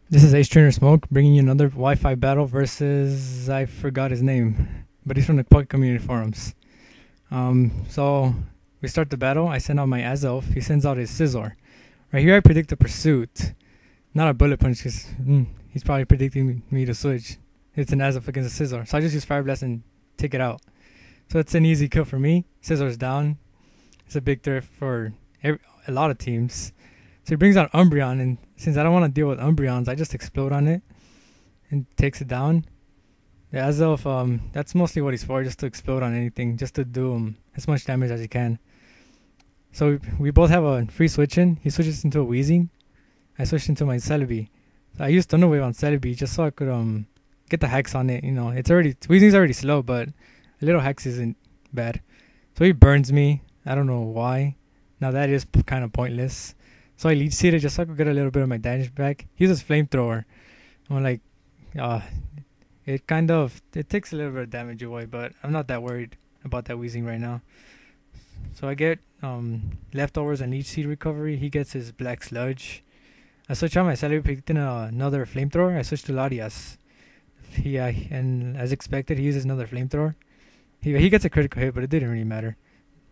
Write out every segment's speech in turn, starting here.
This is AceTrainerSmoke bringing you another Wi-Fi battle versus I forgot his name, but he's from the Pocket Community forums. So we start the battle. I send out my Azelf. He sends out his Scizor. Right here, I predict a pursuit, not a bullet punch, because he's probably predicting me to switch. It's an Azelf against a Scizor, so I just use Fire Blast and take it out. So it's an easy kill for me. Scizor's down. It's a big threat for a lot of teams. So he brings out Umbreon, and since I don't want to deal with Umbreons, I just explode on it and takes it down. Yeah, Azelf, that's mostly what he's for, just to explode on anything, just to do as much damage as he can. So we both have a free switch in. He switches into a Weezing. I switched into my Celebi. So I used Thunder Wave on Celebi just so I could get the Hex on it. You know, Weezing's already slow, but a little Hex isn't bad. So he burns me. I don't know why. Now that is kind of pointless. So I leech seeded just so I could get a little bit of my damage back. He uses Flamethrower. I'm like, it takes a little bit of damage away, but I'm not that worried about that Weezing right now. So I get leftovers and leech seed recovery. He gets his Black Sludge. I switch on my Celebi, picked in another Flamethrower. I switch to Latias. And as expected, he uses another Flamethrower. He gets a critical hit, but it didn't really matter.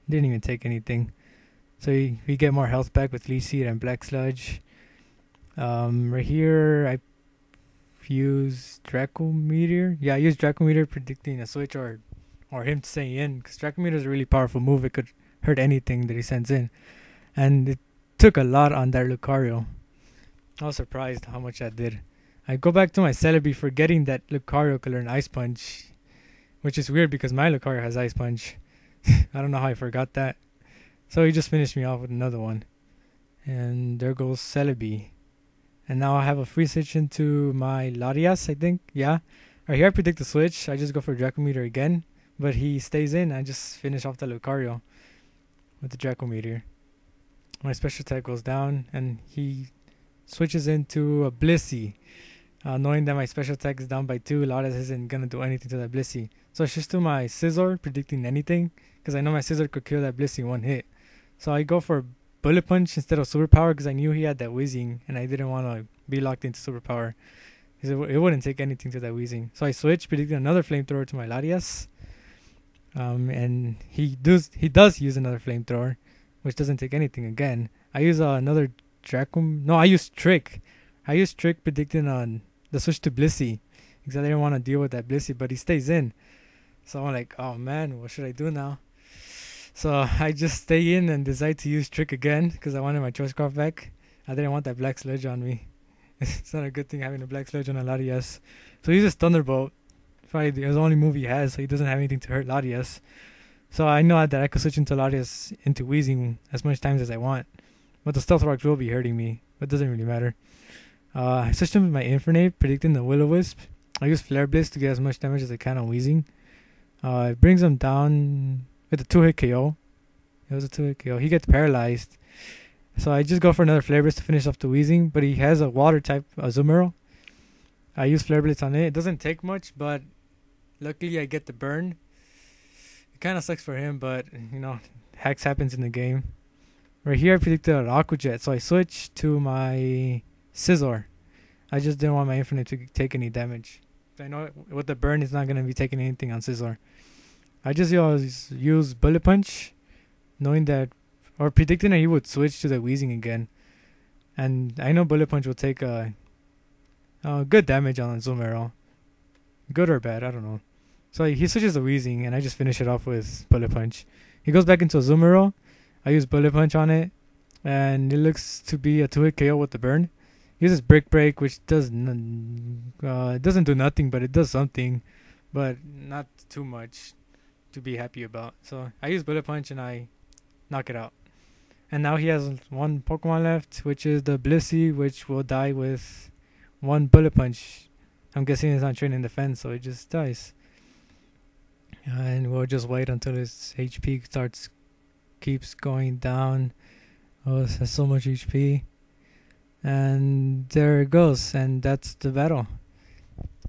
Didn't even take anything. So we get more health back with Leech Seed and Black Sludge. Right here, I use Draco Meteor. Yeah, I use Draco Meteor predicting a switch or him staying in. Because Draco Meteor is a really powerful move. It could hurt anything that he sends in. And it took a lot on that Lucario. I was surprised how much that did. I go back to my Celebi forgetting that Lucario could learn Ice Punch. Which is weird because my Lucario has Ice Punch. I don't know how I forgot that. So he just finished me off with another one. And there goes Celebi. And now I have a free switch into my Latias, I think. Yeah. Right here I predict the switch. I just go for Draco Meteor again. But he stays in. I just finish off the Lucario with the Draco Meteor. My special attack goes down. And he switches into a Blissey. Knowing that my special attack is down by 2, Latias isn't going to do anything to that Blissey. So I switch to my Scizor, predicting anything. Because I know my Scizor could kill that Blissey in one hit. So I go for Bullet Punch instead of Superpower because I knew he had that Weezing and I didn't want to be locked into Superpower because it wouldn't take anything to that Weezing. So I switch, predicting another Flamethrower to my Latias. And he does use another Flamethrower, which doesn't take anything again. I use another Draco. No, I use Trick. I use Trick predicting on the switch to Blissey because I didn't want to deal with that Blissey, but he stays in. So I'm like, oh man, what should I do now? So I just stay in and decide to use Trick again because I wanted my Choice Scarf back. I didn't want that Black Sludge on me. It's not a good thing having a Black Sludge on a Latias. So he uses Thunderbolt. Probably the only move he has, so he doesn't have anything to hurt Latias. So I know that I could switch into Latias into Weezing as much times as I want. But the Stealth Rocks will be hurting me. But it doesn't really matter. I switched him with my Infernape, predicting the Will-O-Wisp. I use Flare Blitz to get as much damage as I can on Weezing. It brings him down with a 2-hit KO. It was a 2-hit KO. He gets paralyzed. So I just go for another Flare Blitz to finish off the Weezing. But he has a water type Azumarill. I use Flare Blitz on it. It doesn't take much, but luckily I get the burn. It kind of sucks for him, but you know, hacks happens in the game. Right here I predicted an Aqua Jet. So I switch to my Scizor. I just didn't want my Infinite to take any damage. I know with the burn, it's not going to be taking anything on Scizor. I just use Bullet Punch, knowing that, or predicting that he would switch to the Weezing again. And I know Bullet Punch will take good damage on Azumarill. Good or bad, I don't know. So he switches the Weezing, and I just finish it off with Bullet Punch. He goes back into Azumarill. I use Bullet Punch on it, and it looks to be a 2-hit KO with the burn. He uses Brick Break, which it doesn't do nothing, but it does something, but not too much to be happy about. So I use Bullet Punch and I knock it out. And now he has one Pokemon left, which is the Blissey, which will die with one Bullet Punch. I'm guessing it's not training defense, so it just dies. And we'll just wait until his HP keeps going down. Oh, it has so much HP. And there it goes, and that's the battle.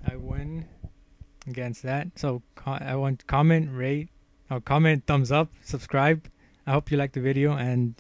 I win against that. So I want comment, rate, or comment, thumbs up, subscribe. I hope you liked the video, and